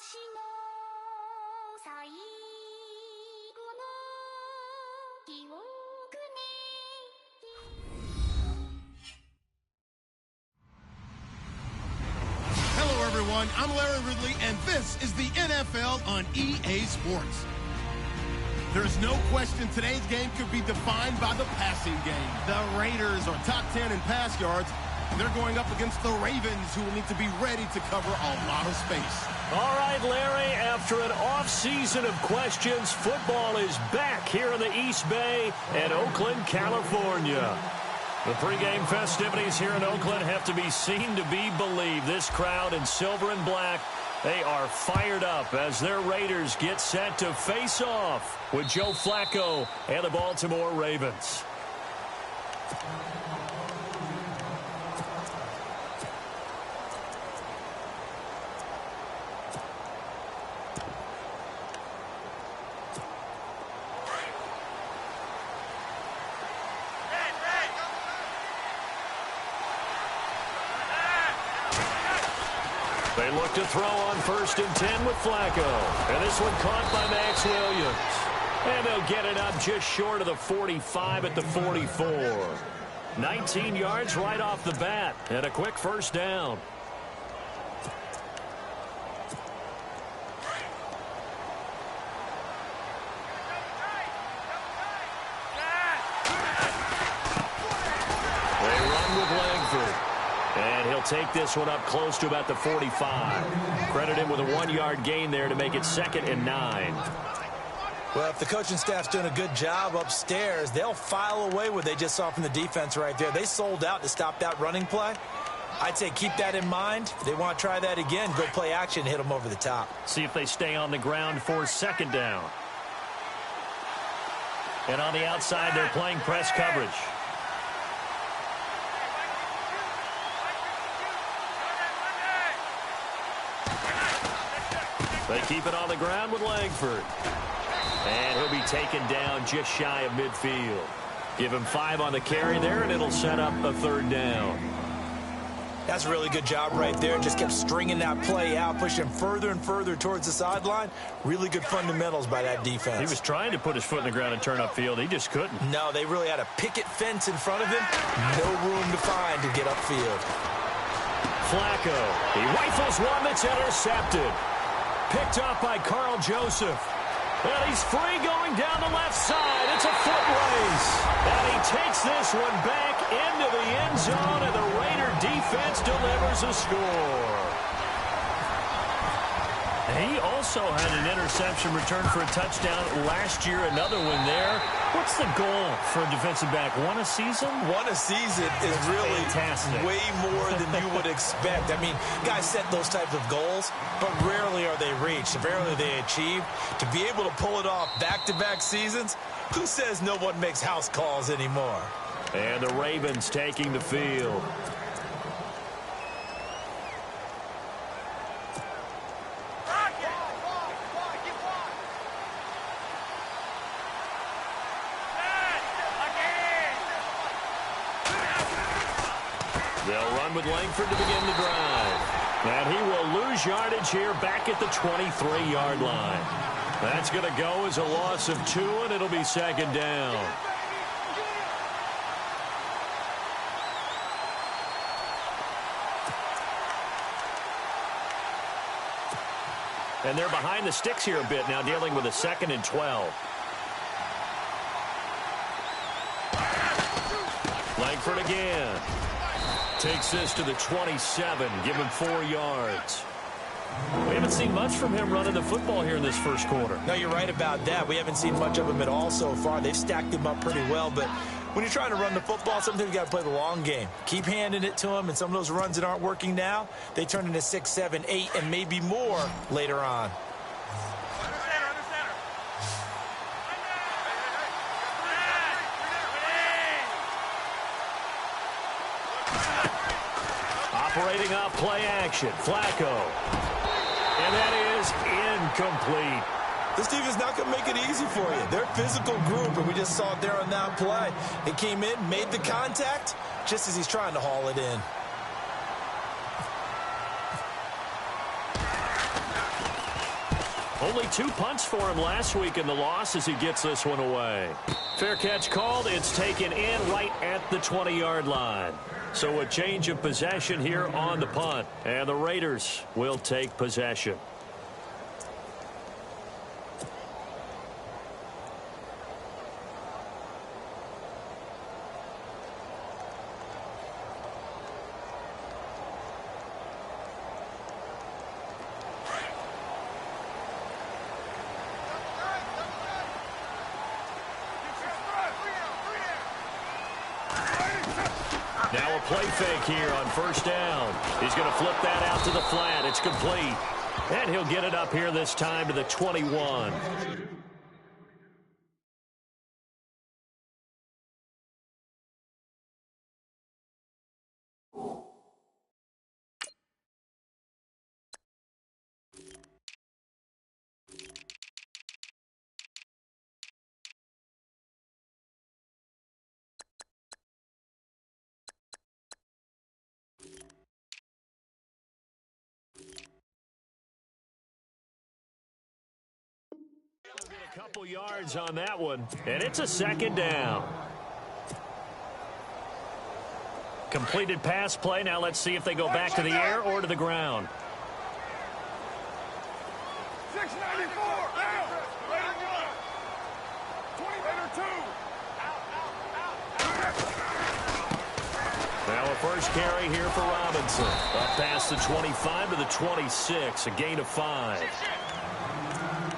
私の最後の記憶ね。 Hello, everyone. I'm Larry Ridley, and this is the NFL on EA Sports. There's no question today's game could be defined by the passing game. The Raiders are top 10 in pass yards, and they're going up against the Ravens, who will need to be ready to cover a lot of space. All right, Larry, after an off-season of questions, football is back here in the East Bay and Oakland, California. The pregame festivities here in Oakland have to be seen to be believed. This crowd in silver and black, they are fired up as their Raiders get set to face off with Joe Flacco and the Baltimore Ravens. They look to throw on 1st and 10 with Flacco. And this one caught by Max Williams. And they'll get it up just short of the 45 at the 44. 19 yards right off the bat. And a quick first down. They run with Langford. And he'll take this one up close to about the 45. Credit him with a 1-yard gain there to make it 2nd and 9. Well, if the coaching staff's doing a good job upstairs, they'll file away what they just saw from the defense right there. They sold out to stop that running play. I'd say keep that in mind. If they want to try that again, go play action, hit them over the top. See if they stay on the ground for 2nd down. And on the outside, they're playing press coverage. They keep it on the ground with Langford. And he'll be taken down just shy of midfield. Give him 5 on the carry there, and it'll set up a 3rd down. That's a really good job right there. Just kept stringing that play out, pushing further and further towards the sideline. Really good fundamentals by that defense. He was trying to put his foot in the ground and turn upfield. He just couldn't. No, they really had a picket fence in front of him. No room to find to get upfield. Flacco. He rifles one that's intercepted. Picked up by Carl Joseph. And he's free going down the left side. It's a foot race. And he takes this one back into the end zone, and the Raider defense delivers a score. He also had an interception return for a touchdown last year. Another one there. What's the goal for a defensive back? One a season? One a season is really fantastic. Way more than you would expect. I mean, guys set those types of goals, but rarely are they reached. Rarely are they achieved. To be able to pull it off back-to-back seasons, who says no one makes house calls anymore? And the Ravens taking the field. They'll run with Langford to begin the drive. And he will lose yardage here back at the 23-yard line. That's going to go as a loss of 2, and it'll be 2nd down. And they're behind the sticks here a bit now, dealing with a 2nd and 12. Langford again. Takes this to the 27. Give him 4 yards. We haven't seen much from him running the football here in this first quarter. No, you're right about that. We haven't seen much of him at all so far. They've stacked him up pretty well, but when you're trying to run the football, sometimes you got to play the long game. Keep handing it to him, and some of those runs that aren't working now, they turn into 6, 7, 8, and maybe more later on. Operating off play action, Flacco. And that is incomplete. This team is not going to make it easy for you. They're a physical group, and we just saw it there on that play. It came in, made the contact, just as he's trying to haul it in. Only 2 punts for him last week in the loss as he gets this one away. Fair catch called. It's taken in right at the 20-yard line. So a change of possession here on the punt. And the Raiders will take possession. Now a play fake here on first down. He's going to flip that out to the flat. It's complete. And he'll get it up here this time to the 21. A couple yards on that one, and it's a second down. Completed pass play. Now let's see if they go back to the air or to the ground. 694. Out. 20-2. Now a first carry here for Robinson. Up past the 25 to the 26, a gain of 5.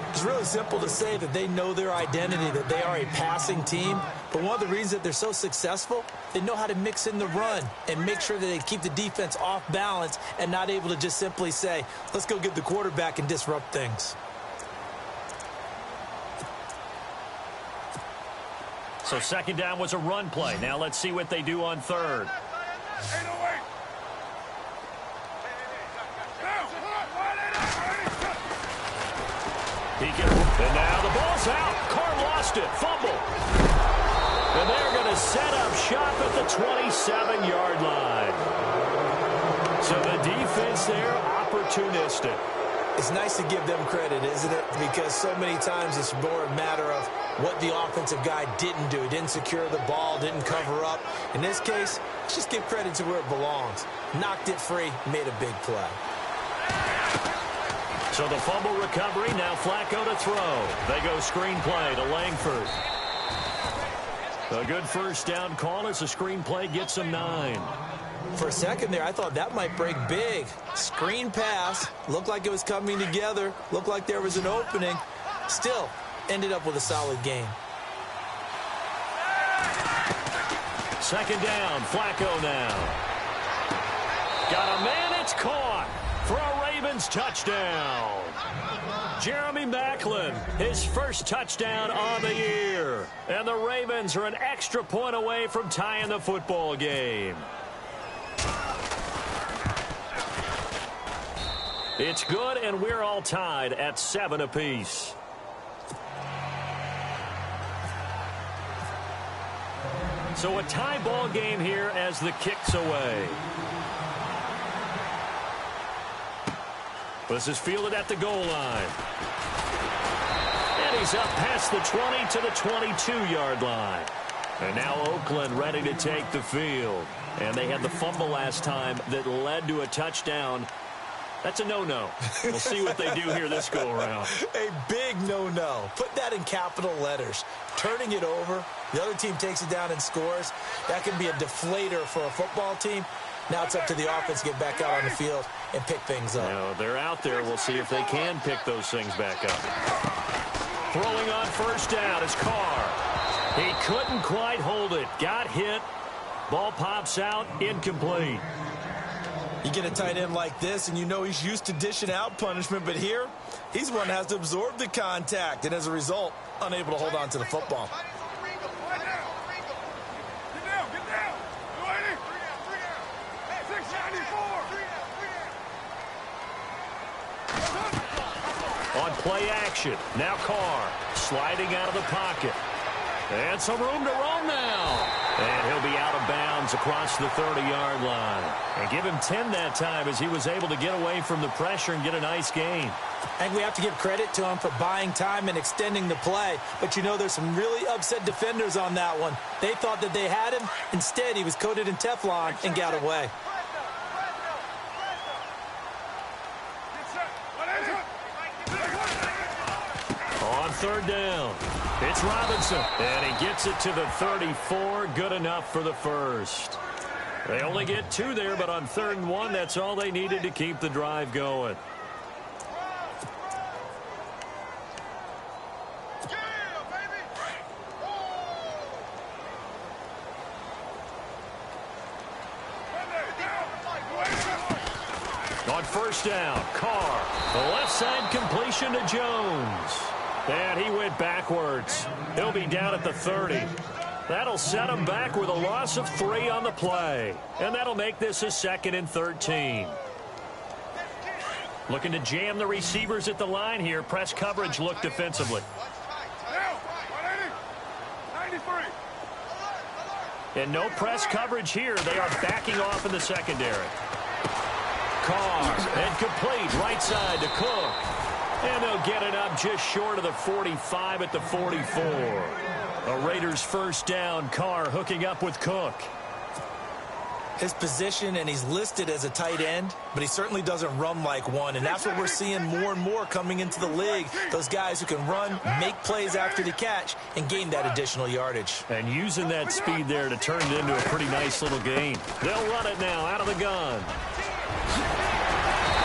It's really simple to say that they know their identity, that they are a passing team. But one of the reasons that they're so successful, they know how to mix in the run and make sure that they keep the defense off balance and not able to just simply say, let's go get the quarterback and disrupt things. So second down was a run play. Now let's see what they do on third. 808. And now the ball's out. Carr lost it. Fumble. And they're going to set up shop at the 27-yard line. So the defense there, opportunistic. It's nice to give them credit, isn't it? Because so many times it's more a matter of what the offensive guy didn't do. Didn't secure the ball, didn't cover up. In this case, let's just give credit to where it belongs. Knocked it free, made a big play. So the fumble recovery, now Flacco to throw. They go screen play to Langford. A good first down call as the screen play gets him 9. For a second there, I thought that might break big. Screen pass, looked like it was coming together, looked like there was an opening. Still, ended up with a solid game. Second down, Flacco now. Got a man, it's caught for a Ravens touchdown. Jeremy Maclin, his first touchdown on the year. And the Ravens are an extra point away from tying the football game. It's good, and we're all tied at 7 apiece. So a tie ball game here as the kick's away. This is fielded at the goal line. And he's up past the 20 to the 22-yard line. And now Oakland ready to take the field. And they had the fumble last time that led to a touchdown. That's a no-no. We'll see what they do here this go-around. A big no-no. Put that in capital letters. Turning it over, the other team takes it down and scores. That can be a deflator for a football team. Now it's up to the offense to get back out on the field and pick things up. Now, they're out there. We'll see if they can pick those things back up. Throwing on first down is Carr. He couldn't quite hold it. Got hit. Ball pops out. Incomplete. You get a tight end like this, and you know he's used to dishing out punishment, but here, he's one that has to absorb the contact, and as a result, unable to hold on to the football. On play action, now Carr sliding out of the pocket. And some room to roam now. And he'll be out of bounds across the 30-yard line. And give him 10 that time as he was able to get away from the pressure and get a nice gain. I think we have to give credit to him for buying time and extending the play. But, you know, there's some really upset defenders on that one. They thought that they had him. Instead, he was coated in Teflon and got away. On third down, it's Robinson, and he gets it to the 34. Good enough for the first. They only get 2 there, but on 3rd and 1, that's all they needed to keep the drive going. On first down, Carr, the left side completion to Jones. And he went backwards. He'll be down at the 30. That'll set him back with a loss of 3 on the play. And that'll make this a 2nd and 13. Looking to jam the receivers at the line here. Press coverage look defensively. And no press coverage here. They are backing off in the secondary. Carr, and complete, right side to Cook. And they'll get it up just short of the 45 at the 44. A Raiders first down. Carr hooking up with Cook. His position, and he's listed as a tight end, but he certainly doesn't run like one, and that's what we're seeing more and more coming into the league. Those guys who can run, make plays after the catch, and gain that additional yardage. And using that speed there to turn it into a pretty nice little gain. They'll run it now out of the gun.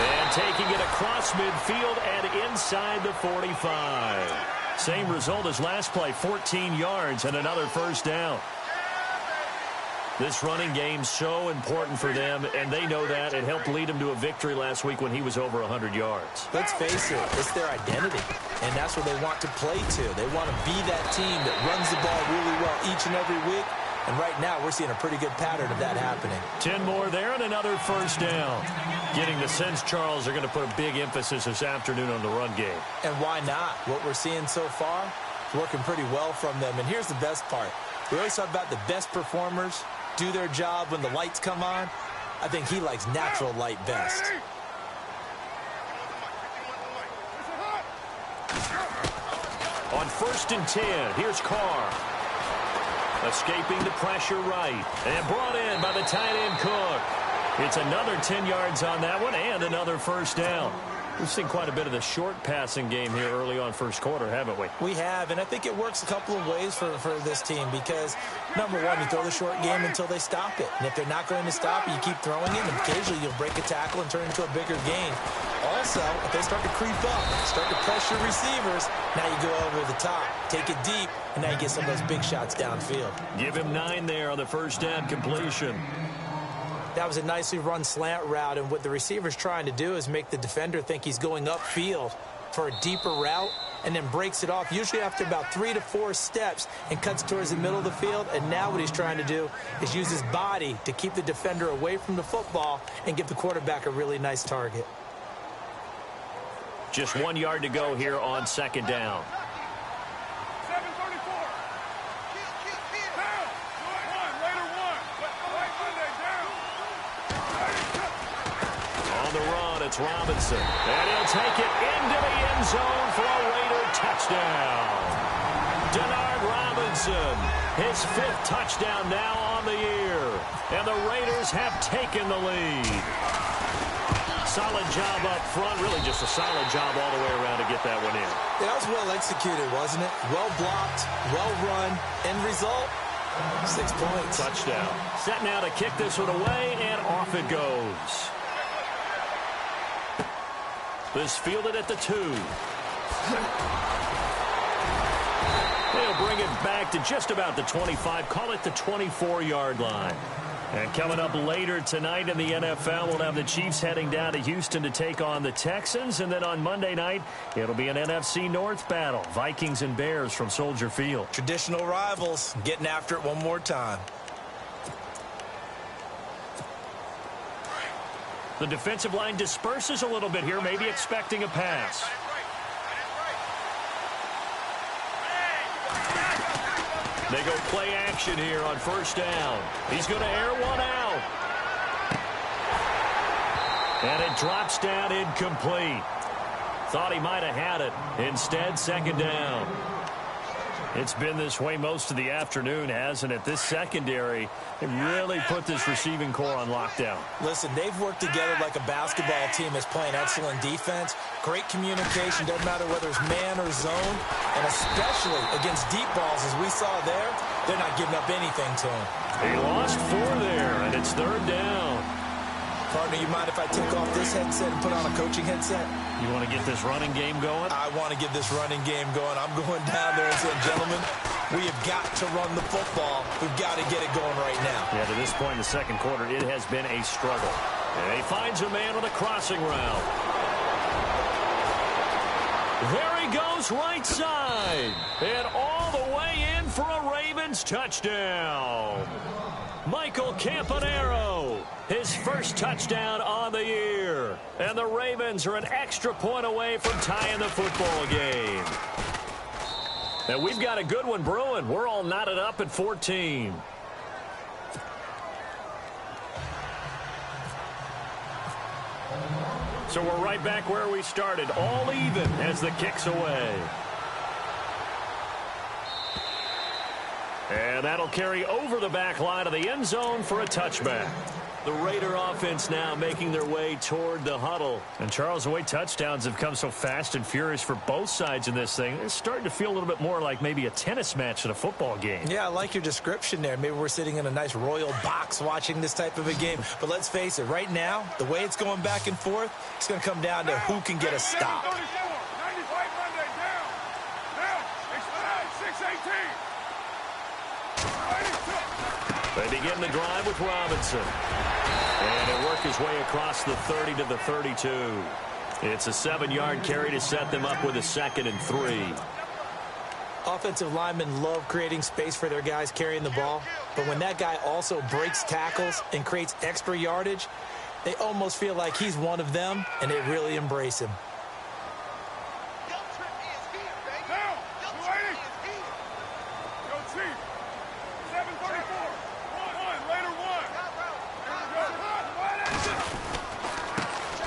And taking it across midfield and inside the 45. Same result as last play, 14 yards and another first down. This running game's so important for them, and they know that. It helped lead them to a victory last week when he was over 100 yards. Let's face it, it's their identity, and that's what they want to play to. They want to be that team that runs the ball really well each and every week, and right now we're seeing a pretty good pattern of that happening. 10 more there and another first down. Getting the sense, Charles, they're going to put a big emphasis this afternoon on the run game. And why not? What we're seeing so far is working pretty well from them, and here's the best part. We always talk about the best performers do their job when the lights come on. I think he likes natural light best. On 1st and 10, here's Carr. Escaping the pressure right. And brought in by the tight end Cook. It's another 10 yards on that one and another first down. We've seen quite a bit of the short passing game here early on first quarter, haven't we? We have, and I think it works a couple of ways for this team because, number one, you throw the short game until they stop it. And if they're not going to stop it, you keep throwing it, and occasionally you'll break a tackle and turn it into a bigger gain. Also, if they start to creep up, start to pressure receivers, now you go over the top, take it deep, and now you get some of those big shots downfield. Give him 9 there on the first down completion. That was a nicely run slant route, and what the receiver's trying to do is make the defender think he's going upfield for a deeper route and then breaks it off, usually after about 3 to 4 steps, and cuts towards the middle of the field. And now what he's trying to do is use his body to keep the defender away from the football and give the quarterback a really nice target. Just 1 yard to go here on second down. It's Robinson, and he'll take it into the end zone for a Raider touchdown. Denard Robinson, his 5th touchdown now on the year, and the Raiders have taken the lead. Solid job up front, really just a solid job all the way around to get that one in. That was well executed, wasn't it? Well blocked, well run, end result, 6 points. Touchdown. Set now to kick this one away, and off it goes. This fielded at the 2. They'll bring it back to just about the 25. Call it the 24-yard line. And coming up later tonight in the NFL, we'll have the Chiefs heading down to Houston to take on the Texans. And then on Monday night, it'll be an NFC North battle. Vikings and Bears from Soldier Field. Traditional rivals getting after it one more time. The defensive line disperses a little bit here, maybe expecting a pass. They go play action here on first down. He's going to air one out. And it drops down incomplete. Thought he might have had it. Instead, second down. It's been this way most of the afternoon, hasn't it? This secondary, they really put this receiving core on lockdown. Listen, they've worked together like a basketball team that's playing excellent defense. Great communication, doesn't matter whether it's man or zone. And especially against deep balls, as we saw there, they're not giving up anything to him. He lost 4 there, and it's third down. Partner, you mind if I take off this headset and put on a coaching headset? You want to get this running game going? I want to get this running game going. I'm going down there and saying, gentlemen, we have got to run the football. We've got to get it going right now. Yeah, to this point in the second quarter, it has been a struggle. And he finds a man on a crossing route. There he goes right side. And all the way in for a Ravens touchdown. Michael Campanaro, his first touchdown on the year. And the Ravens are an extra point away from tying the football game. And we've got a good one brewing. We're all knotted up at 14. So we're right back where we started, all even as the kick's away. And that'll carry over the back line of the end zone for a touchback. The Raider offense now making their way toward the huddle. And, Charles, the way touchdowns have come so fast and furious for both sides in this thing, it's starting to feel a little bit more like maybe a tennis match than a football game. Yeah, I like your description there. Maybe we're sitting in a nice royal box watching this type of a game. But let's face it, right now, the way it's going back and forth, it's going to come down to who can get a stop. 95 Monday down. Now, 6-18. They begin the drive with Robinson. And he'll work his way across the 30 to the 32. It's a 7-yard carry to set them up with a 2nd and 3. Offensive linemen love creating space for their guys carrying the ball. But when that guy also breaks tackles and creates extra yardage, they almost feel like he's one of them, and they really embrace him.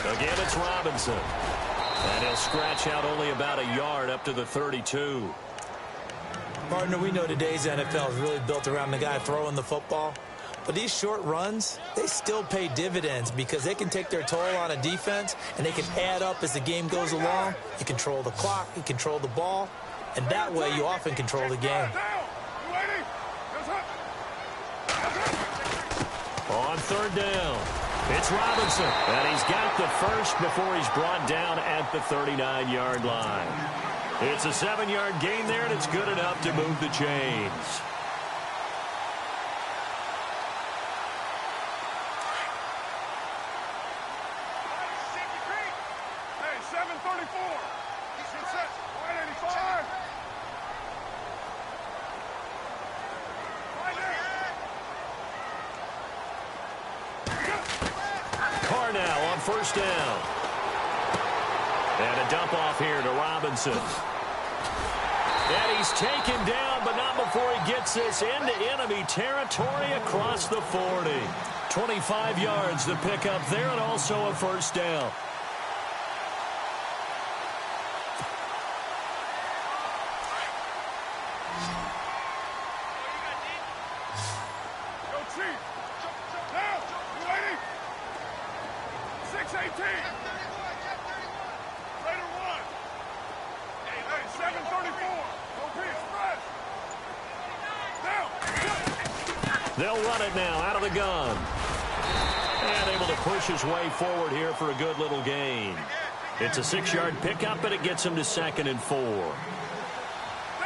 Again, it's Robinson. And he'll scratch out only about a yard up to the 32. Partner, we know today's NFL is really built around the guy throwing the football. But these short runs, they still pay dividends because they can take their toll on a defense and they can add up as the game goes along. You control the clock, you control the ball, and that way you often control the game. On third down, it's Robinson, and he's got the first before he's brought down at the 39-yard line. It's a 7-yard gain there, and it's good enough to move the chains. Hey, 734. He's set. 185. Carnell on first down. And a dump off here to Robinson. And he's taken down, but not before he gets this into enemy territory across the 40. 25 yards to pick up there, and also a first down. Go Chief. Now, you ready? 618. Later one. Hey, 734. Go P, express. Now. They'll run it now out of the gun. And able to push his way forward here for a good little gain. It's a 6-yard pickup, and it gets him to 2nd and 4.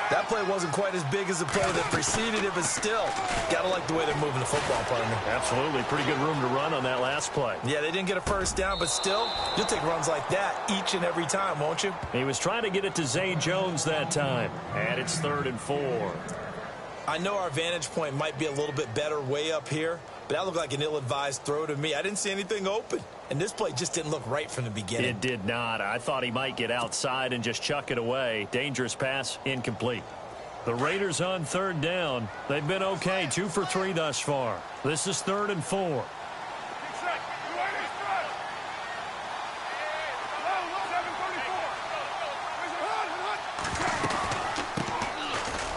That play wasn't quite as big as the play that preceded it, but still, gotta like the way they're moving the football, partner. Absolutely. Pretty good room to run on that last play. Yeah, they didn't get a first down, but still, you'll take runs like that each and every time, won't you? He was trying to get it to Zay Jones that time. And it's 3rd and 4. I know our vantage point might be a little bit better way up here, but that looked like an ill-advised throw to me. I didn't see anything open, and this play just didn't look right from the beginning. It did not. I thought he might get outside and just chuck it away. Dangerous pass, incomplete. The Raiders on third down. They've been okay, 2 for 3 thus far. This is 3rd and 4.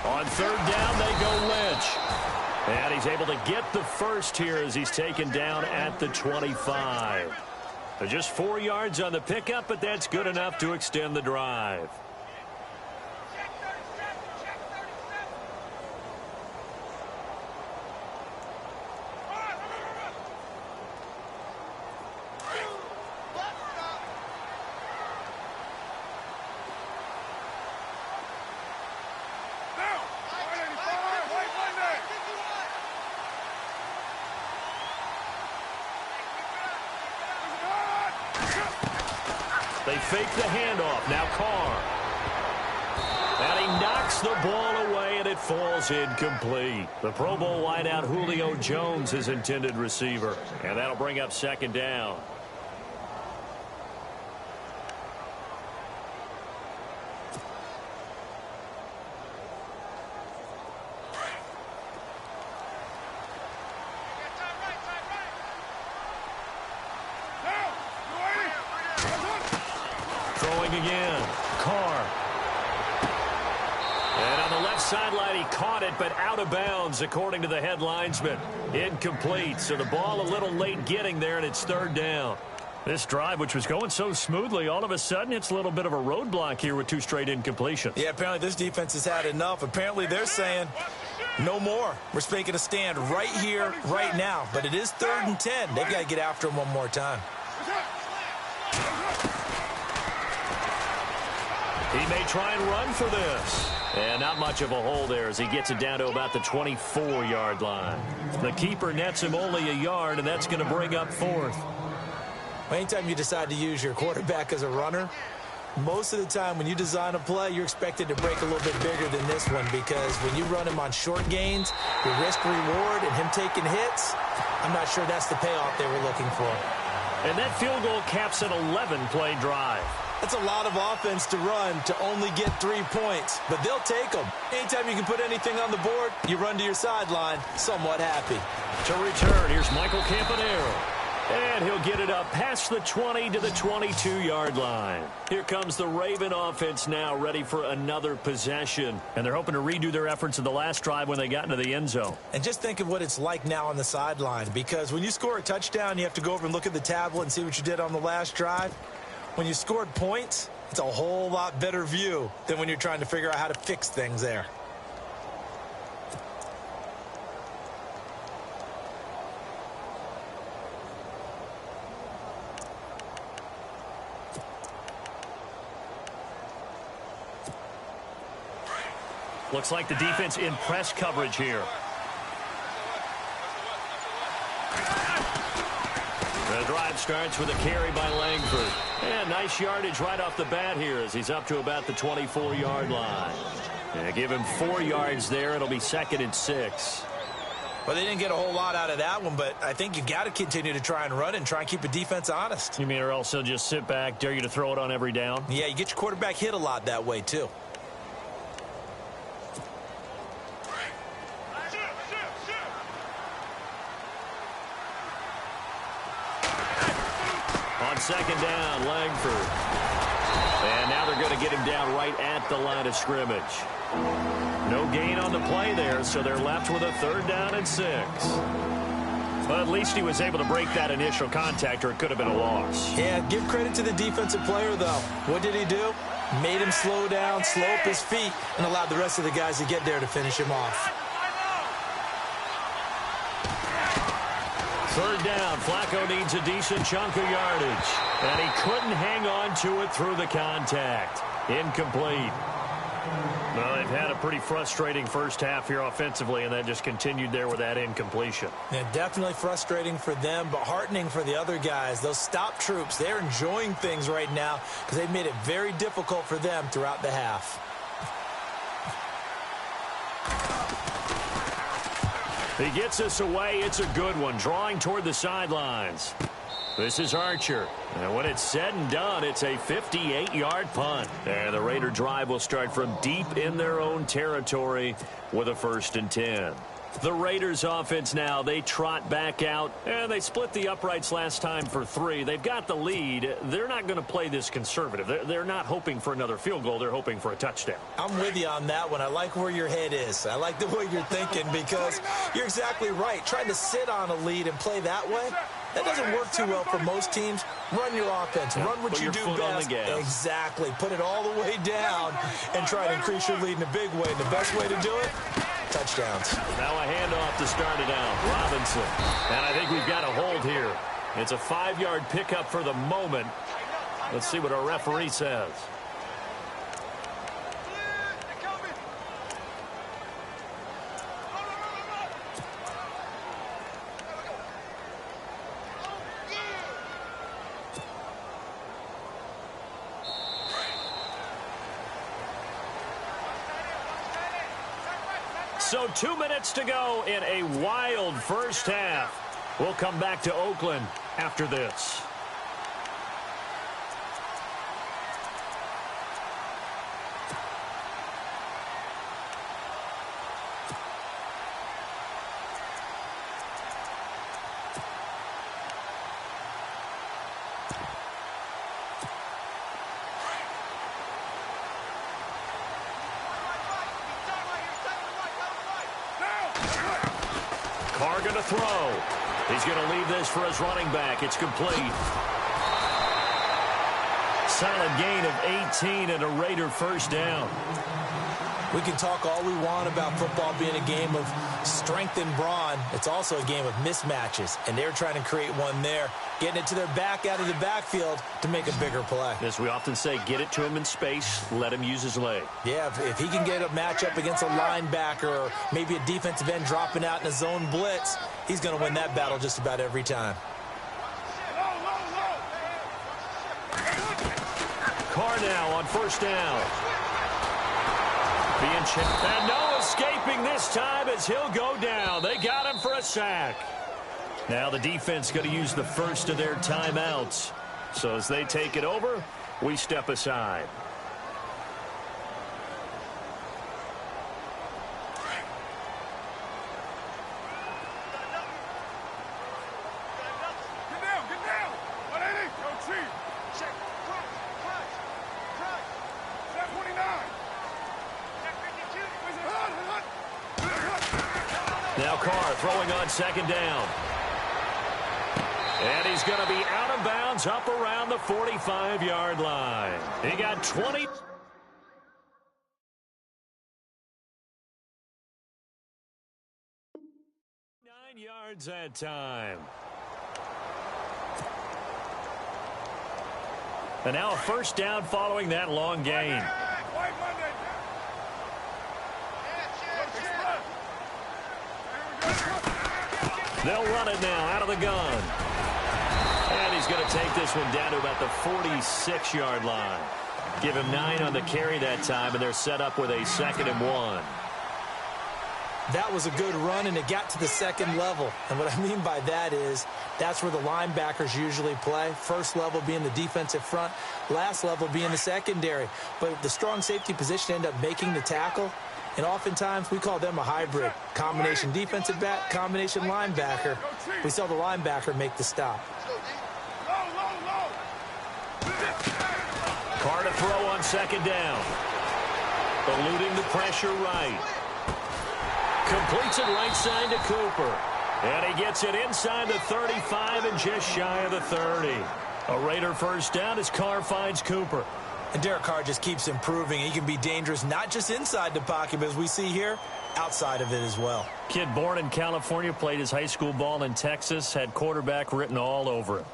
On third down, they go Lynch. And he's able to get the first here as he's taken down at the 25. Just 4 yards on the pickup, but that's good enough to extend the drive. They fake the handoff. Now Carr. And he knocks the ball away, and it falls incomplete. The Pro Bowl wideout Julio Jones is intended receiver. And that'll bring up 2nd down. Throwing again. Carr. And on the left sideline, he caught it, but out of bounds, according to the head linesman. Incomplete. So the ball a little late getting there, and it's 3rd down. This drive, which was going so smoothly, all of a sudden it's a little bit of a roadblock here with 2 straight incompletions. Yeah, apparently this defense has had enough. Apparently they're saying no more. We're making a stand right here, right now. But it is 3rd and 10. They've got to get after him one more time. He may try and run for this. And not much of a hole there as he gets it down to about the 24-yard line. The keeper nets him only a yard, and that's going to bring up 4th. Anytime you decide to use your quarterback as a runner, most of the time when you design a play, you're expected to break a little bit bigger than this one, because when you run him on short gains, the risk-reward and him taking hits, I'm not sure that's the payoff they were looking for. And that field goal caps an 11-play drive. That's a lot of offense to run to only get 3 points, but they'll take them. Anytime you can put anything on the board, you run to your sideline somewhat happy. To return, here's Michael Campanaro. And he'll get it up past the 20 to the 22-yard line. Here comes the Raven offense now, ready for another possession. And they're hoping to redo their efforts in the last drive when they got into the end zone. And just think of what it's like now on the sideline, because when you score a touchdown, you have to go over and look at the tablet and see what you did on the last drive. When you scored points, it's a whole lot better view than when you're trying to figure out how to fix things there. Looks like the defense in press coverage here. The drive starts with a carry by Langford. And nice yardage right off the bat here as he's up to about the 24-yard line. And give him 4 yards there. It'll be 2nd and 6. Well, they didn't get a whole lot out of that one, but I think you got to continue to try and run and try and keep the defense honest. You mean or else they'll just sit back, dare you to throw it on every down? Yeah, you get your quarterback hit a lot that way, too. On 2nd down, Langford. And now they're going to get him down right at the line of scrimmage. No gain on the play there, so they're left with a 3rd down and 6. But at least he was able to break that initial contact, or it could have been a loss. Yeah, give credit to the defensive player, though. What did he do? Made him slow down, slope his feet, and allowed the rest of the guys to get there to finish him off. 3rd down, Flacco needs a decent chunk of yardage. And he couldn't hang on to it through the contact. Incomplete. Well, they've had a pretty frustrating first half here offensively, and that just continued there with that incompletion. Yeah, definitely frustrating for them, but heartening for the other guys. Those stop troops, they're enjoying things right now because they've made it very difficult for them throughout the half. He gets us away. It's a good one. Drawing toward the sidelines. This is Archer. And when it's said and done, it's a 58-yard punt. And the Raider drive will start from deep in their own territory with a 1st and 10. The Raiders offense now, they trot back out, and they split the uprights last time for 3. They've got the lead. They're not going to play this conservative. They're not hoping for another field goal. They're hoping for a touchdown. I'm with you on that one. I like where your head is. I like the way you're thinking because you're exactly right. Trying to sit on a lead and play that way, that doesn't work too well for most teams. Run your offense. Run what you do best. Exactly. Put it all the way down and try to increase your lead in a big way. And the best way to do it, touchdowns. Now a handoff to start it out. Robinson. And I think we've got a hold here. It's a 5-yard pickup for the moment. Let's see what our referee says. So 2 minutes to go in a wild first half. We'll come back to Oakland after this. Carr going to throw. He's going to leave this for his running back. It's complete. Solid gain of 18 and a Raider 1st down. We can talk all we want about football being a game of strength and brawn. It's also a game of mismatches, and they're trying to create one there, getting it to their back out of the backfield to make a bigger play. As we often say, get it to him in space, let him use his leg. Yeah, if he can get a matchup against a linebacker or maybe a defensive end dropping out in a zone blitz, he's going to win that battle just about every time. Carr now on 1st down. Being checked. And no escaping this time as he'll go down. They got him for a sack. Now the defense going to use the first of their timeouts. So as they take it over, we step aside. Get down. 180. Go cheap. Check. Crunch. 729. Now Carr throwing on 2nd down. And he's going to be out of bounds up around the 45-yard line. He got 20. 9 yards that time. And now a 1st down following that long gain. They'll run it now out of the gun. And he's going to take this one down to about the 46-yard line. Give him 9 on the carry that time, and they're set up with a 2nd and 1. That was a good run, and it got to the 2nd level. And what I mean by that is that's where the linebackers usually play. First level being the defensive front, last level being the secondary. But the strong safety position ended up making the tackle. And oftentimes, we call them a hybrid. Combination defensive back, combination linebacker. We saw the linebacker make the stop. Carr to throw on 2nd down. Eluding the pressure right. Completes it right side to Cooper. And he gets it inside the 35 and just shy of the 30. A Raider 1st down as Carr finds Cooper. And Derek Carr just keeps improving. He can be dangerous not just inside the pocket, but as we see here, outside of it as well. Kid born in California, played his high school ball in Texas, had quarterback written all over him.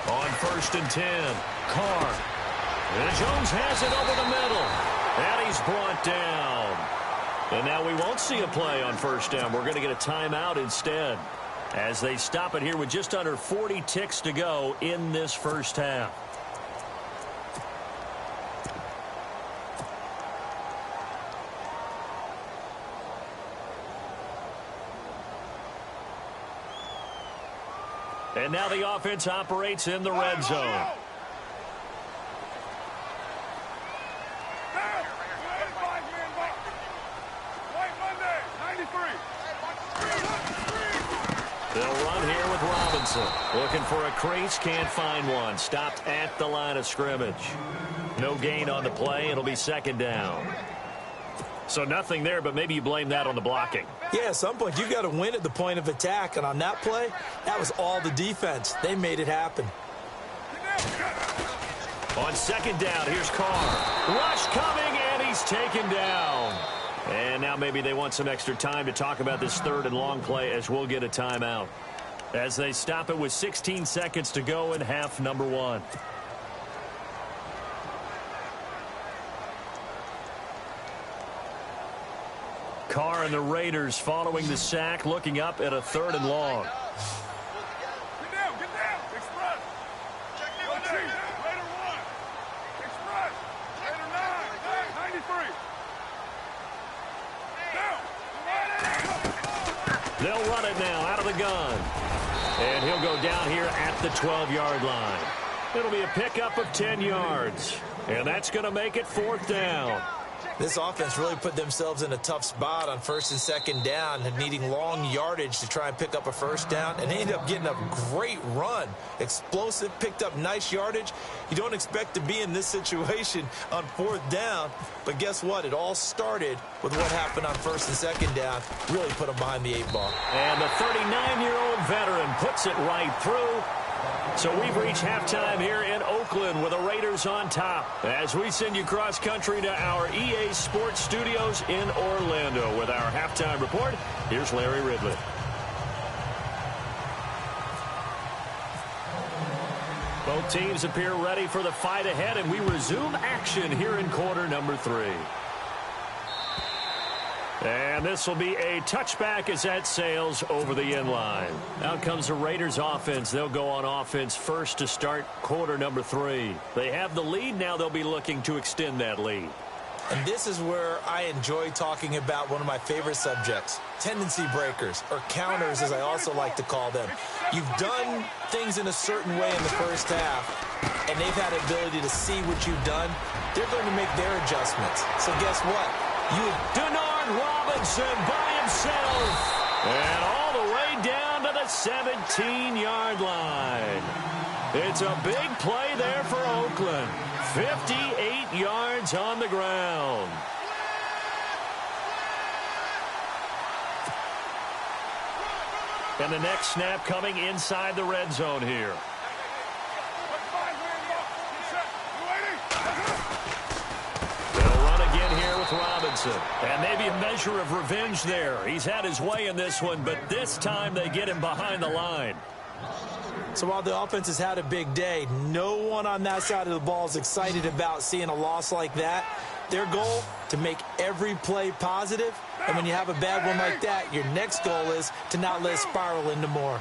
On 1st and 10, Carr. And Jones has it over the middle. And he's brought down. And now we won't see a play on first down. We're going to get a timeout instead, as they stop it here with just under 40 ticks to go in this first half. And now the offense operates in the red zone. They'll run here with Robinson. Looking for a crease, can't find one. Stopped at the line of scrimmage. No gain on the play. It'll be second down. So nothing there, but maybe you blame that on the blocking. Yeah, at some point, you've got to win at the point of attack. And on that play, that was all the defense. They made it happen. On second down, here's Carr. Rush coming, and he's taken down. And now maybe they want some extra time to talk about this third and long play, as we'll get a timeout, as they stop it with 16 seconds to go in half number one. Carr and the Raiders following the sack, looking up at a third and long. Get down, Express. Raider 1. Express. Raider 9, 93. Down. They'll run it now out of the gun. And he'll go down here at the 12-yard line. It'll be a pickup of 10 yards. And that's going to make it fourth down. This offense really put themselves in a tough spot on first and second down and needing long yardage to try and pick up a first down. And they ended up getting a great run. Explosive, picked up nice yardage. You don't expect to be in this situation on fourth down. But guess what? It all started with what happened on first and second down. Really put them behind the 8-ball. And the 39-year-old veteran puts it right through. So we've reached halftime here in Oakland with the Raiders on top, as we send you cross-country to our EA Sports Studios in Orlando with our halftime report. Here's Larry Ridley. Both teams appear ready for the fight ahead, and we resume action here in quarter number 3. And this will be a touchback as that sails over the end line. Out comes the Raiders offense. They'll go on offense first to start quarter number 3. They have the lead. Now they'll be looking to extend that lead. And this is where I enjoy talking about one of my favorite subjects, tendency breakers, or counters as I also like to call them. You've done things in a certain way in the first half, and they've had the ability to see what you've done. They're going to make their adjustments. So guess what? Denard Robinson by himself. And all the way down to the 17-yard line. It's a big play there for Oakland. 58 yards on the ground. And the next snap coming inside the red zone here. Robinson. And maybe a measure of revenge there. He's had his way in this one, but this time they get him behind the line. So while the offense has had a big day, no one on that side of the ball is excited about seeing a loss like that. Their goal, to make every play positive. And when you have a bad one like that, your next goal is to not let it spiral into more.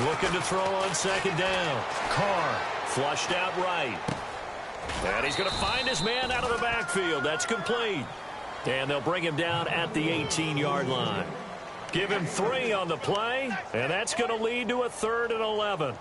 Looking to throw on second down. Carr flushed out right. And he's going to find his man out of the backfield. That's complete. And they'll bring him down at the 18-yard line. Give him 3 on the play, and that's going to lead to a 3rd and 11.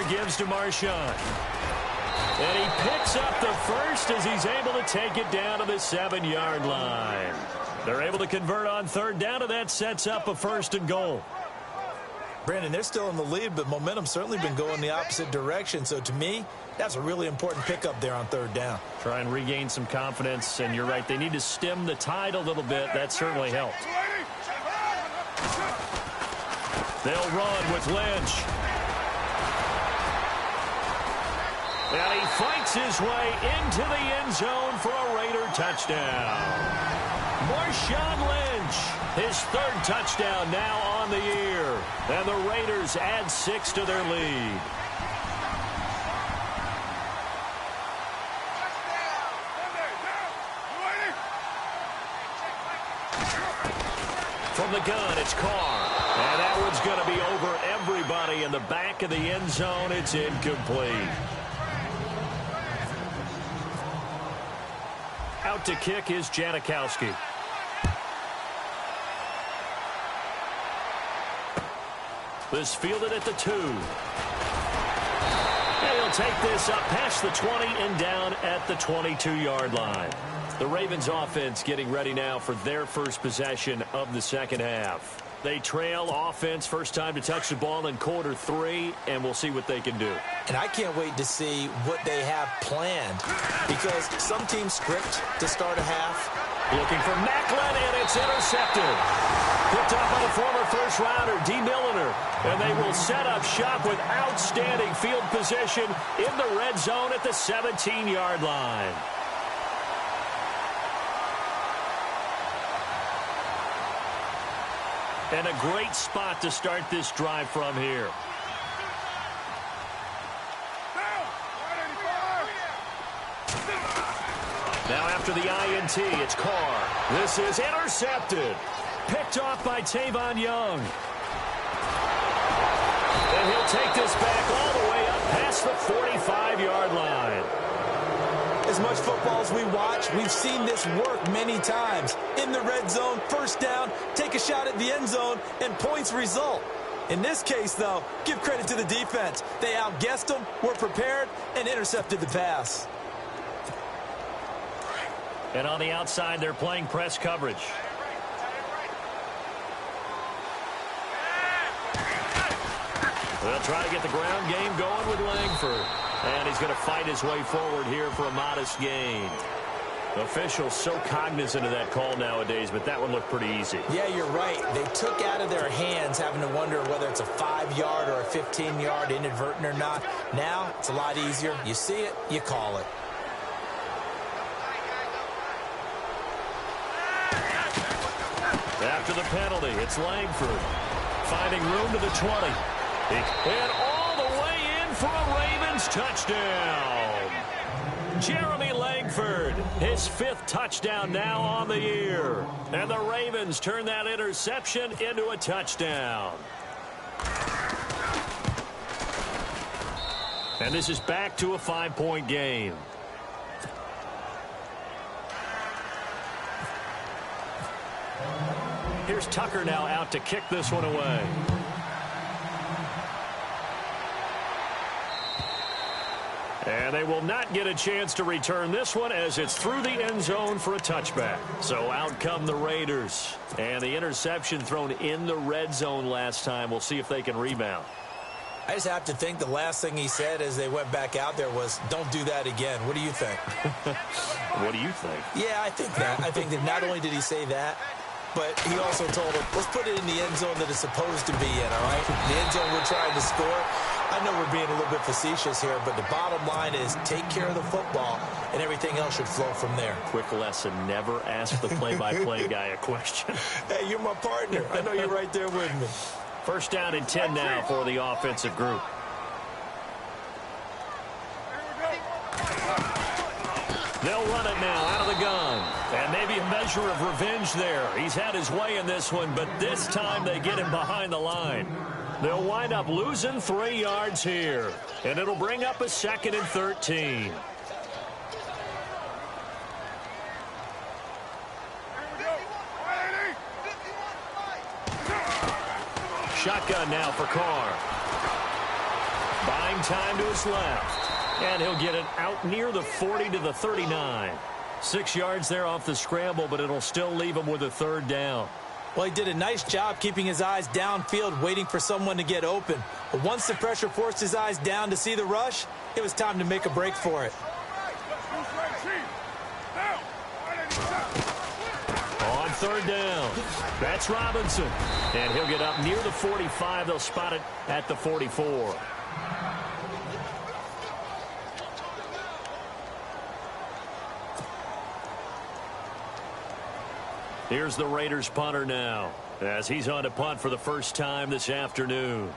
Gives to Marshawn. And he picks up the first as he's able to take it down to the 7-yard line. They're able to convert on third down, and that sets up a 1st and goal. Brandon, they're still in the lead, but momentum's certainly been going the opposite direction. So to me, that's a really important pickup there on third down. Try and regain some confidence, and you're right. They need to stem the tide a little bit. That certainly helped. They'll run with Lynch. And he fights his way into the end zone for a Raider touchdown. Marshawn Lynch, his third touchdown now on the year. And the Raiders add 6 to their lead. From the gun, it's Carr. And that one's going to be over everybody in the back of the end zone. It's incomplete. Out to kick is Janikowski. This fielded at the 2. And he'll take this up past the 20 and down at the 22-yard line. The Ravens offense getting ready now for their first possession of the second half. They trail offense, first time to touch the ball in quarter 3, and we'll see what they can do. And I can't wait to see what they have planned, because some teams script to start a half. Looking for Macklin, and it's intercepted. Picked up by the former first-rounder, D. Milliner. And they will set up shop with outstanding field position in the red zone at the 17-yard line. And a great spot to start this drive from here. Now after the INT, it's Carr. This is intercepted. Picked off by Tavon Young. And he'll take this back all the way up past the 45-yard line. As much football as we watch, we've seen this work many times. In the red zone, first down, take a shot at the end zone, and points result. In this case, though, give credit to the defense. They outguessed them, were prepared, and intercepted the pass. And on the outside, they're playing press coverage. They'll try to get the ground game going with Langford. And he's going to fight his way forward here for a modest gain. Officials so cognizant of that call nowadays, but that one looked pretty easy. Yeah, you're right. They took out of their hands having to wonder whether it's a 5-yard or a 15-yard inadvertent or not. Now, it's a lot easier. You see it, you call it. After the penalty, it's Langford. Finding room to the 20. And all the way in for a Ravens touchdown. Jeremy Langford, his 5th touchdown now on the year. And the Ravens turn that interception into a touchdown. And this is back to a 5-point game. Here's Tucker now out to kick this one away. And they will not get a chance to return this one as it's through the end zone for a touchback. So out come the Raiders. And the interception thrown in the red zone last time. We'll see if they can rebound. I just have to think the last thing he said as they went back out there was, don't do that again. What do you think? What do you think? Yeah, I think that. I think that not only did he say that, but he also told him, let's put it in the end zone that it's supposed to be in, all right? The end zone we're trying to score. I know we're being a little bit facetious here, but the bottom line is take care of the football, and everything else should flow from there. Quick lesson, never ask the play-by-play guy a question. Hey, you're my partner. I know you're right there with me. First down and 10 now for the offensive group. They'll run it now out of the gun. And maybe a measure of revenge there. He's had his way in this one, but this time they get him behind the line. They'll wind up losing 3 yards here. And it'll bring up a 2nd and 13. Shotgun now for Carr. Buying time to his left. And he'll get it out near the 40 to the 39. 6 yards there off the scramble, but it'll still leave him with a 3rd down. Well, he did a nice job keeping his eyes downfield, waiting for someone to get open. But once the pressure forced his eyes down to see the rush, it was time to make a break for it. On third down. That's Robinson. And he'll get up near the 45. They'll spot it at the 44. Here's the Raiders punter now, as he's on to punt for the first time this afternoon.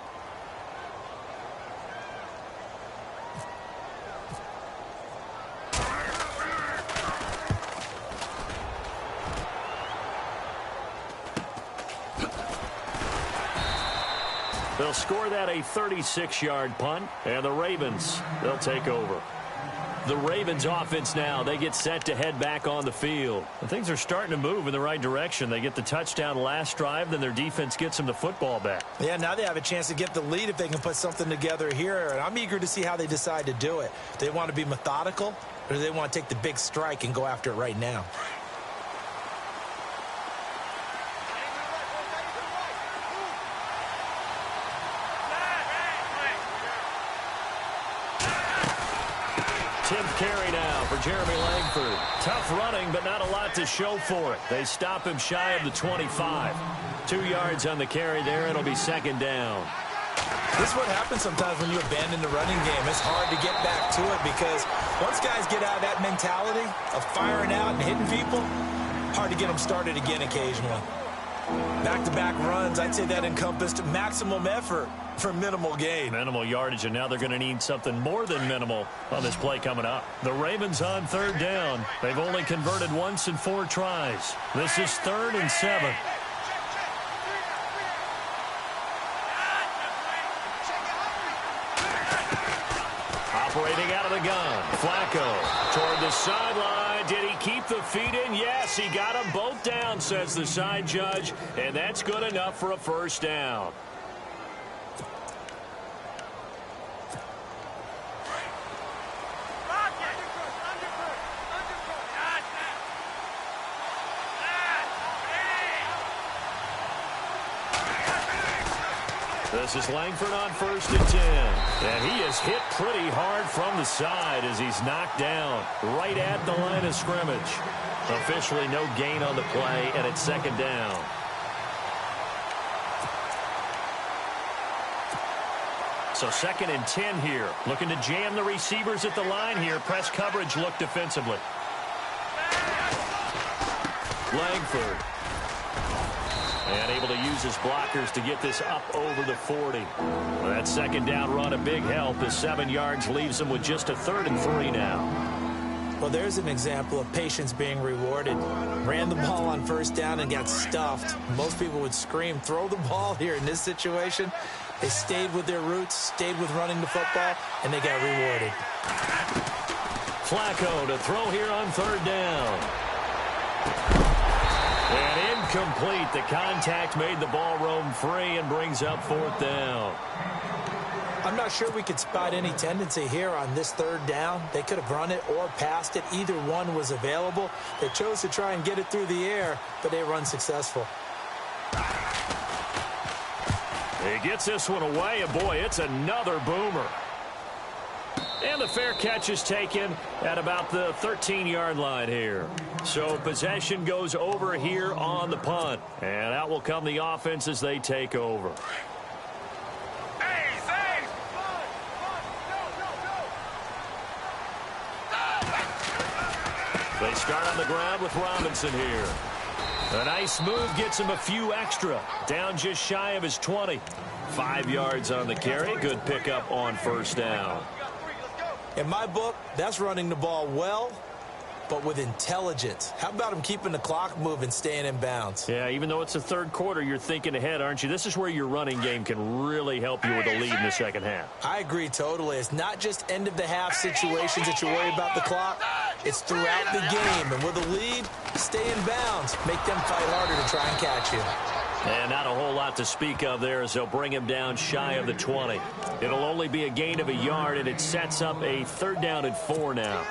They'll score that a 36-yard punt, and the Ravens, they'll take over. The Ravens offense now, they get set to head back on the field. And things are starting to move in the right direction. They get the touchdown last drive, then their defense gets them the football back. Yeah, now they have a chance to get the lead if they can put something together here. And I'm eager to see how they decide to do it. Do they want to be methodical, or do they want to take the big strike and go after it right now? Carry now for Jeremy Langford. Tough running, but not a lot to show for it. They stop him shy of the 25. 2 yards on the carry there. It'll be second down. This is what happens sometimes when you abandon the running game. It's hard to get back to it because once guys get out of that mentality of firing out and hitting people, hard to get them started again occasionally. Back-to-back runs, I'd say that encompassed maximum effort for minimal gain. Minimal yardage, and now they're going to need something more than minimal on this play coming up. The Ravens on third down. They've only converted once in 4 tries. This is 3rd and 7. Operating out of the gun. Flacco toward the sideline. Did he keep the feet in? Yes, he got them both down, says the side judge, and that's good enough for a first down. This is Langford on 1st and 10. And he is hit pretty hard from the side as he's knocked down right at the line of scrimmage. Officially no gain on the play, and it's second down. So 2nd and 10 here. Looking to jam the receivers at the line here. Press coverage look defensively. Langford. And able to use his blockers to get this up over the 40. Well, that second down run a big help as 7 yards leaves him with just a 3rd and 3 now. Well, there's an example of patience being rewarded. Ran the ball on 1st down and got stuffed. Most people would scream, throw the ball here. In this situation, they stayed with their roots, stayed with running the football, and they got rewarded. Flacco to throw here on 3rd down. And incomplete. The contact made the ball roam free and brings up 4th down. I'm not sure we could spot any tendency here on this 3rd down. They could have run it or passed it. Either one was available. They chose to try and get it through the air, but they were unsuccessful. He gets this one away, and boy, it's another boomer. And the fair catch is taken at about the 13-yard line here. So possession goes over here on the punt. And out will come the offense as they take over. They start on the ground with Robinson here. A nice move gets him a few extra. Down just shy of his 20. 5 yards on the carry. Good pickup on 1st down. In my book, that's running the ball well, but with intelligence. How about him keeping the clock moving, staying in bounds? Yeah, even though it's the 3rd quarter, you're thinking ahead, aren't you? This is where your running game can really help you with a lead in the second half. I agree totally. It's not just end-of-the-half situations that you worry about the clock. It's throughout the game. And with a lead, stay in bounds. Make them fight harder to try and catch you. And not a whole lot to speak of there as they'll bring him down shy of the 20. It'll only be a gain of a yard, and it sets up a 3rd down and 4 now.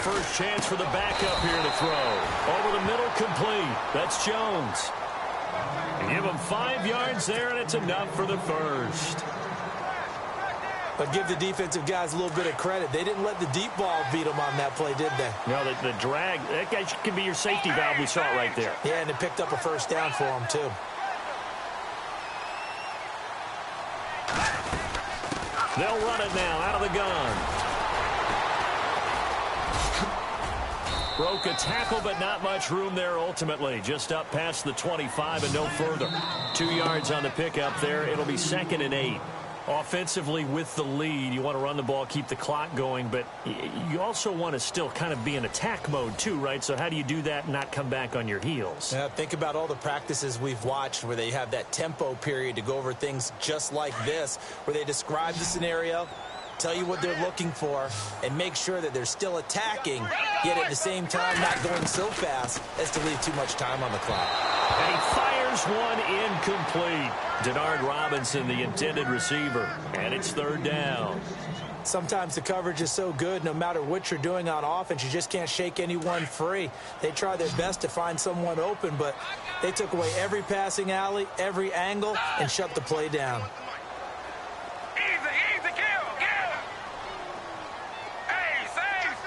first chance for the backup here to throw. Over the middle, complete. That's Jones. Give him 5 yards there, and it's enough for the first. But give the defensive guys a little bit of credit. They didn't let the deep ball beat them on that play, did they? No, the drag, that guy could be your safety valve. We saw it right there. Yeah, and it picked up a first down for them, too. They'll run it now out of the gun. Broke a tackle, but not much room there ultimately. Just up past the 25 and no further. 2 yards on the pickup there. It'll be 2nd and 8. Offensively with the lead, you want to run the ball, keep the clock going, but you also want to still kind of be in attack mode too, right? So how do you do that and not come back on your heels? Yeah, think about all the practices we've watched where they have that tempo period to go over things just like this, where they describe the scenario, tell you what they're looking for, and make sure that they're still attacking, yet at the same time not going so fast as to leave too much time on the clock. And he fires one incomplete. Denard Robinson, the intended receiver, and it's 3rd down. Sometimes the coverage is so good, no matter what you're doing on offense, you just can't shake anyone free. They try their best to find someone open, but they took away every passing alley, every angle, and shut the play down. Easy, kill. Hey, save.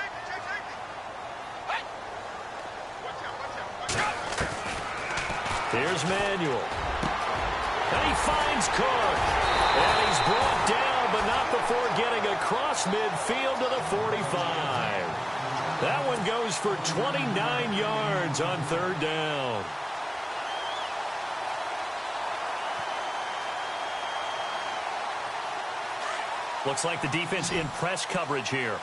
Here's Manuel. And he finds Cook. And he's brought down, but not before getting across midfield to the 45. That one goes for 29 yards on 3rd down. Looks like the defense in press coverage here.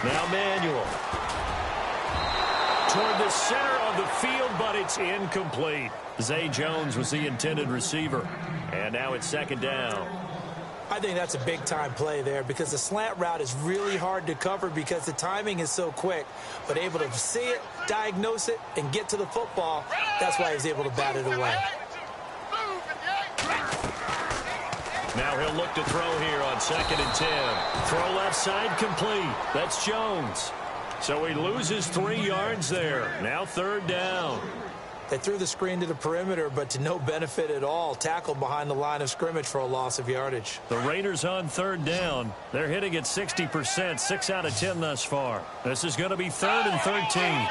Now Manuel. Toward the center of the field, but it's incomplete. Zay Jones was the intended receiver. And now it's 2nd down. I think that's a big-time play there because the slant route is really hard to cover because the timing is so quick. But able to see it, diagnose it, and get to the football, that's why he was able to bat it away. Now he'll look to throw here on 2nd and 10. Throw left side complete. That's Jones. So he loses 3 yards there. Now 3rd down. They threw the screen to the perimeter, but to no benefit at all. Tackled behind the line of scrimmage for a loss of yardage. The Raiders on 3rd down. They're hitting at 60%, 6 out of 10 thus far. This is going to be 3rd and 13.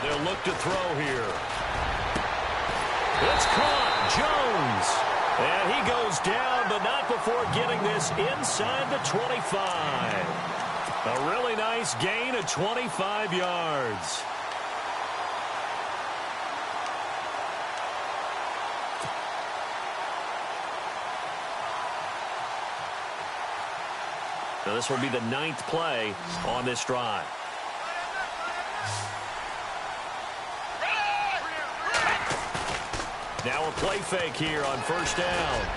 They'll look to throw here. It's caught. Jones. And he goes down, but not before getting this inside the 25. A really nice gain of 25 yards. So this will be the 9th play on this drive. Now a play fake here on 1st down.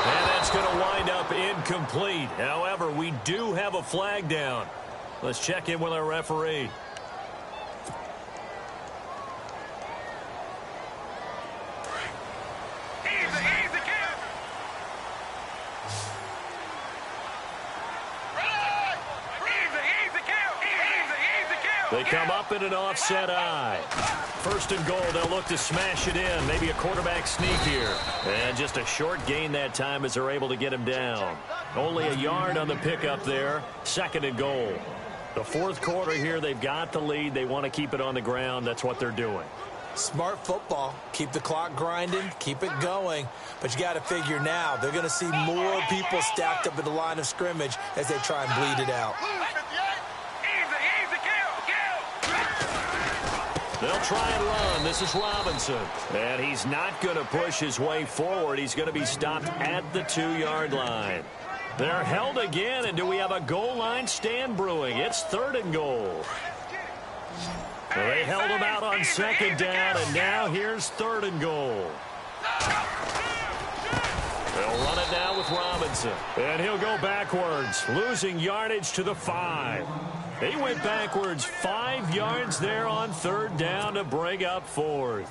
And that's going to wind up incomplete. However, we do have a flag down. Let's check in with our referee. They come up in an offset eye. 1st and goal, they'll look to smash it in. Maybe a quarterback sneak here. And just a short gain that time as they're able to get him down. Only a yard on the pickup there. 2nd and goal. The 4th quarter here, they've got the lead. They want to keep it on the ground. That's what they're doing. Smart football. Keep the clock grinding. Keep it going. But you got to figure now, they're going to see more people stacked up at the line of scrimmage as they try and bleed it out. They'll try and run. This is Robinson. And he's not going to push his way forward. He's going to be stopped at the 2-yard line. They're held again, and do we have a goal line stand brewing? It's 3rd and goal. Well, they held him out on 2nd down, and now here's 3rd and goal. They'll run it now with Robinson. And he'll go backwards, losing yardage to the 5. He went backwards 5 yards there on 3rd down to bring up 4th.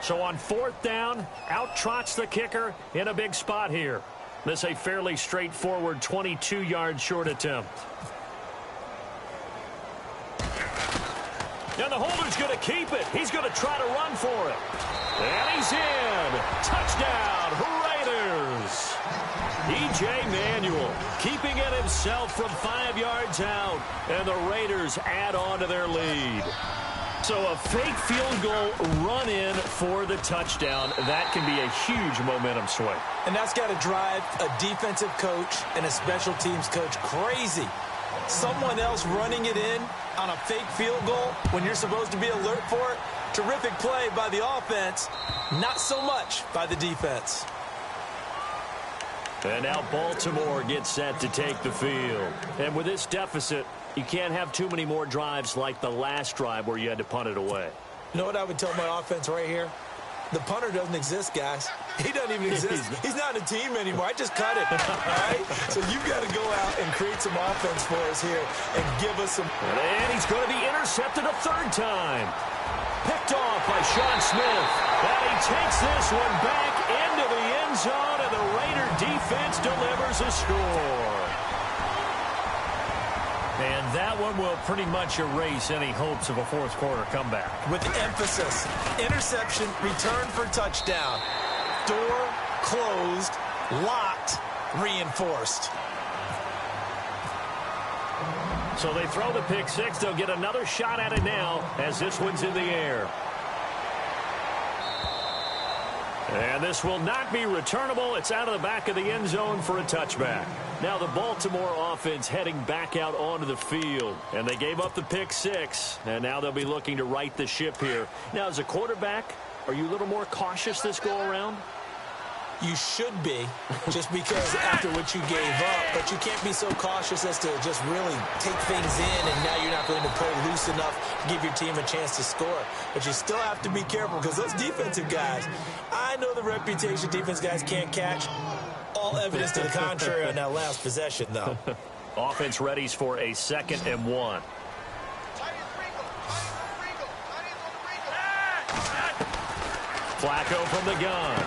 So on 4th down, out trots the kicker in a big spot here. This a fairly straightforward 22-yard short attempt. And the holder's going to keep it. He's going to try to run for it. And he's in. Touchdown, Raiders. E.J. Manuel keeping it himself from 5 yards out. And the Raiders add on to their lead. So a fake field goal run in for the touchdown. That can be a huge momentum swing. And that's got to drive a defensive coach and a special teams coach crazy. Someone else running it in on a fake field goal when you're supposed to be alert for it. Terrific play by the offense. Not so much by the defense. And now Baltimore gets set to take the field. And with this deficit, you can't have too many more drives like the last drive where you had to punt it away. You know what I would tell my offense right here? The punter doesn't exist, guys. He doesn't even exist. He's not a team anymore. I just cut it. All right? So you've got to go out and create some offense for us here and give us some. And he's going to be intercepted a 3rd time. Picked off by Sean Smith. And he takes this one back into the end zone, and the Raider defense delivers a score. And that one will pretty much erase any hopes of a 4th quarter comeback. With emphasis, interception, return for touchdown. Door closed, locked, reinforced. So they throw the pick 6. They'll get another shot at it now as this one's in the air. And this will not be returnable. It's out of the back of the end zone for a touchback. Now the Baltimore offense heading back out onto the field. And they gave up the pick 6. And now they'll be looking to right the ship here. Now as a quarterback, are you a little more cautious this go around? You should be, just because after what you gave up. But you can't be so cautious as to just really take things in, and now you're not going to play loose enough to give your team a chance to score. But you still have to be careful, because those defensive guys, I know the reputation defense guys can't catch. All evidence to the contrary on that last possession, though. Offense readies for a 2nd and 1. Flacco from the gun.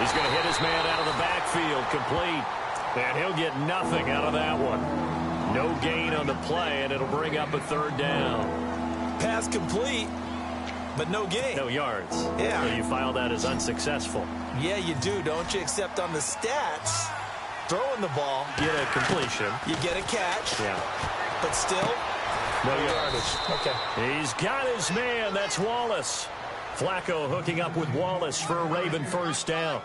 He's going to hit his man out of the backfield, complete. And he'll get nothing out of that one. No gain on the play, and it'll bring up a 3rd down. Pass complete, but no gain. No yards. Yeah. So you file that as unsuccessful. Yeah, you do, don't you? Except on the stats, throwing the ball. Get a completion. You get a catch. Yeah. But still, no yardage. Okay. He's got his man. That's Wallace. Flacco hooking up with Wallace for a Raven 1st down.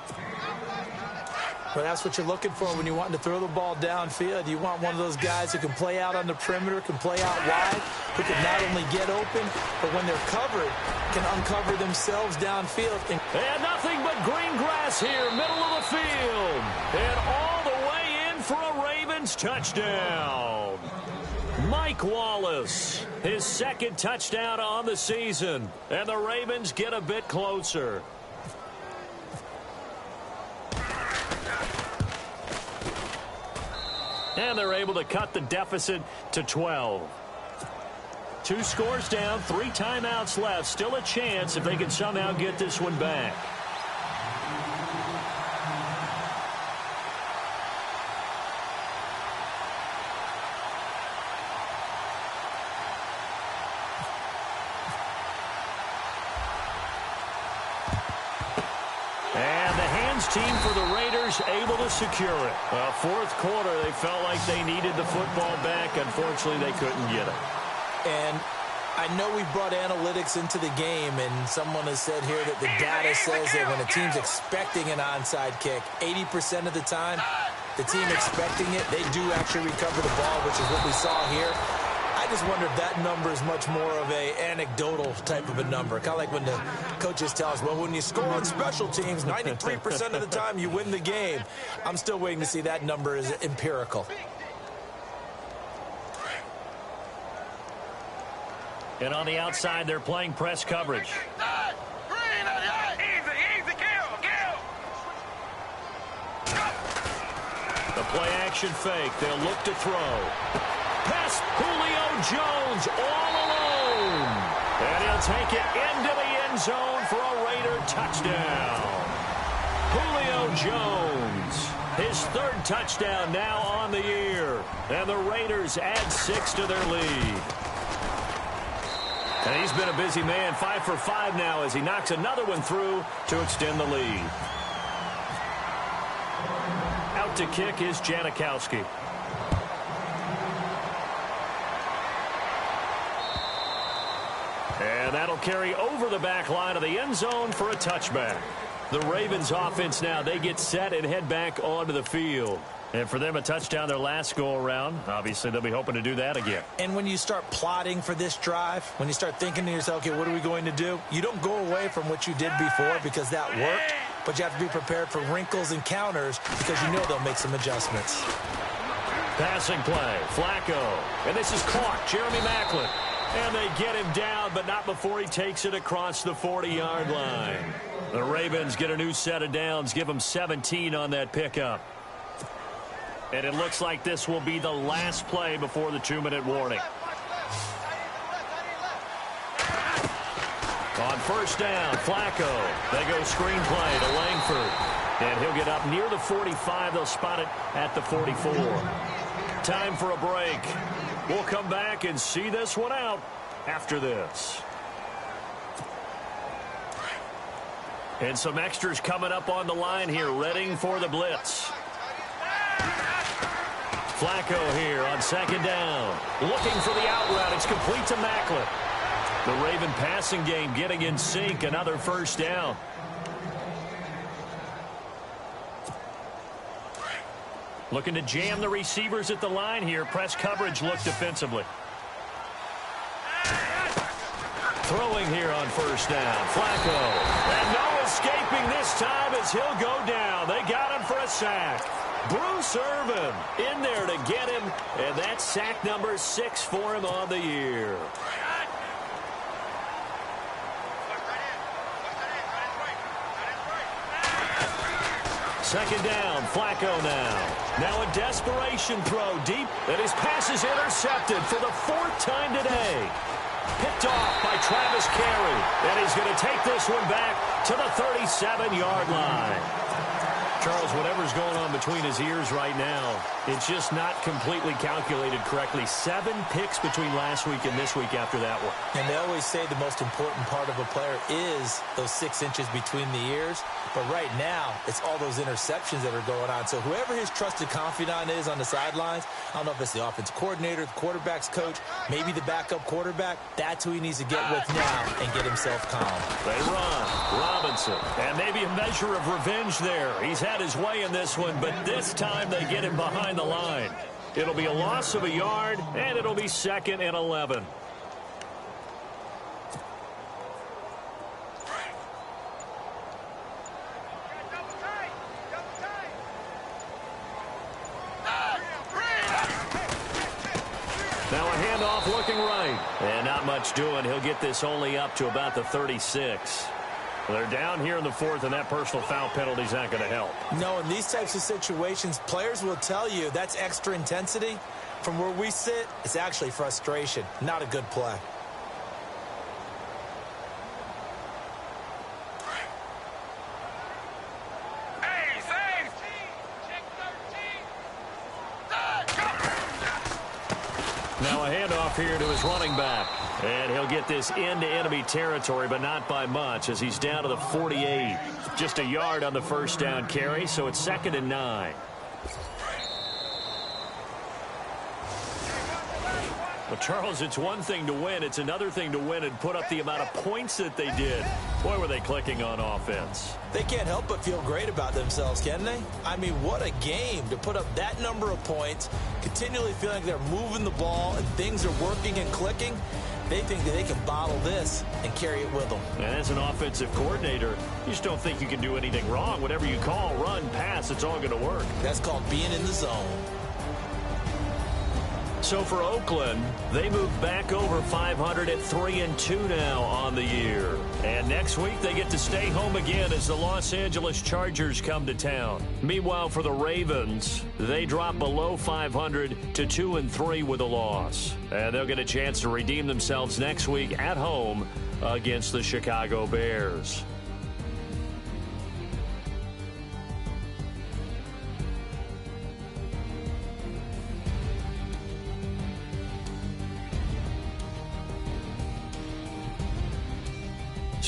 Well, that's what you're looking for when you want to throw the ball downfield. You want one of those guys who can play out on the perimeter, can play out wide, who can not only get open, but when they're covered, can uncover themselves downfield. And nothing but green grass here, middle of the field. And all the way in for a Ravens touchdown. Mike Wallace, his 2nd touchdown on the season. And the Ravens get a bit closer. And they're able to cut the deficit to 12. 2 scores down, 3 timeouts left. Still a chance if they can somehow get this one back. Team for the Raiders able to secure it. 4th quarter, they felt like they needed the football back. Unfortunately, they couldn't get it. And I know we brought analytics into the game, and someone has said here that the data says that when a team's expecting an onside kick, 80% of the time, the team expecting it, they do actually recover the ball, which is what we saw here. I just wonder if that number is much more of a anecdotal type of a number. Kind of like when the coaches tell us, well, when you score on special teams, 93% of the time you win the game. I'm still waiting to see that number is empirical. And on the outside, they're playing press coverage. The play-action fake. They'll look to throw. Pass Julio Jones all alone. And he'll take it into the end zone for a Raider touchdown. Julio Jones, his third touchdown now on the year. And the Raiders add 6 to their lead. And he's been a busy man, 5 for 5 now as he knocks another one through to extend the lead. Out to kick is Janikowski. And that'll carry over the back line of the end zone for a touchback. The Ravens offense now, they get set and head back onto the field. And for them, a touchdown their last go-around. Obviously, they'll be hoping to do that again. And when you start plotting for this drive, when you start thinking to yourself, okay, what are we going to do? You don't go away from what you did before because that worked, but you have to be prepared for wrinkles and counters because you know they'll make some adjustments. Passing play, Flacco. And this is caught, Jeremy Maclin. And they get him down, but not before he takes it across the 40-yard line. The Ravens get a new set of downs, give them 17 on that pickup. And it looks like this will be the last play before the 2-minute warning. On first down, Flacco. They go screen play to Langford. And he'll get up near the 45. They'll spot it at the 44. Time for a break. We'll come back and see this one out after this. And some extras coming up on the line here, readying for the blitz. Flacco here on second down. Looking for the out route. It's complete to Maclin. The Raven passing game getting in sync. Another first down. Looking to jam the receivers at the line here. Press coverage look defensively. Throwing here on first down. Flacco. And no escaping this time as he'll go down. They got him for a sack. Bruce Irvin in there to get him. And that's sack number 6 for him on the year. Second down, Flacco now. Now a desperation throw deep, and his pass is intercepted for the 4th time today. Picked off by Travis Carey, and he's going to take this one back to the 37-yard line. Charles, whatever's going on between his ears right now, it's just not completely calculated correctly. 7 picks between last week and this week after that one. And they always say the most important part of a player is those 6 inches between the ears. But right now, it's all those interceptions that are going on. So whoever his trusted confidant is on the sidelines, I don't know if it's the offensive coordinator, the quarterback's coach, maybe the backup quarterback, that's who he needs to get with now and get himself calm. They run. Robinson. And maybe a measure of revenge there. He's had his way in this one, but this time they get him behind the line. It'll be a loss of a yard, and it'll be 2nd and 11. Now a handoff looking right. And not much doing. He'll get this only up to about the 36. They're down here in the 4th, and that personal foul penalty is not going to help. No, in these types of situations, players will tell you that's extra intensity. From where we sit, it's actually frustration. Not a good play. Now a handoff here to his running back. And he'll get this into enemy territory, but not by much as he's down to the 48. Just a yard on the first down carry, so it's 2nd and 9. Well, Charles, it's one thing to win. It's another thing to win and put up the amount of points that they did. Boy, were they clicking on offense. They can't help but feel great about themselves, can they? I mean, what a game to put up that number of points, continually feeling like they're moving the ball and things are working and clicking. They think that they can bottle this and carry it with them. And as an offensive coordinator, you just don't think you can do anything wrong. Whatever you call, run, pass, it's all going to work. That's called being in the zone. So for Oakland, they move back over 500 at 3-2 now on the year. And next week, they get to stay home again as the Los Angeles Chargers come to town. Meanwhile, for the Ravens, they drop below 500 to 2-3 with a loss. And they'll get a chance to redeem themselves next week at home against the Chicago Bears.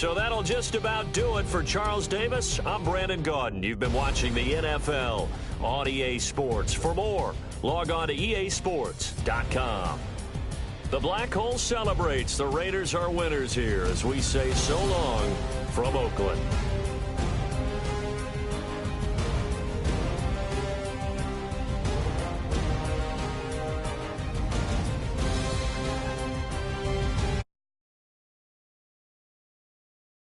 So that'll just about do it for Charles Davis. I'm Brandon Gaudin. You've been watching the NFL on EA Sports. For more, log on to easports.com. The Black Hole celebrates. The Raiders are winners here as we say so long from Oakland.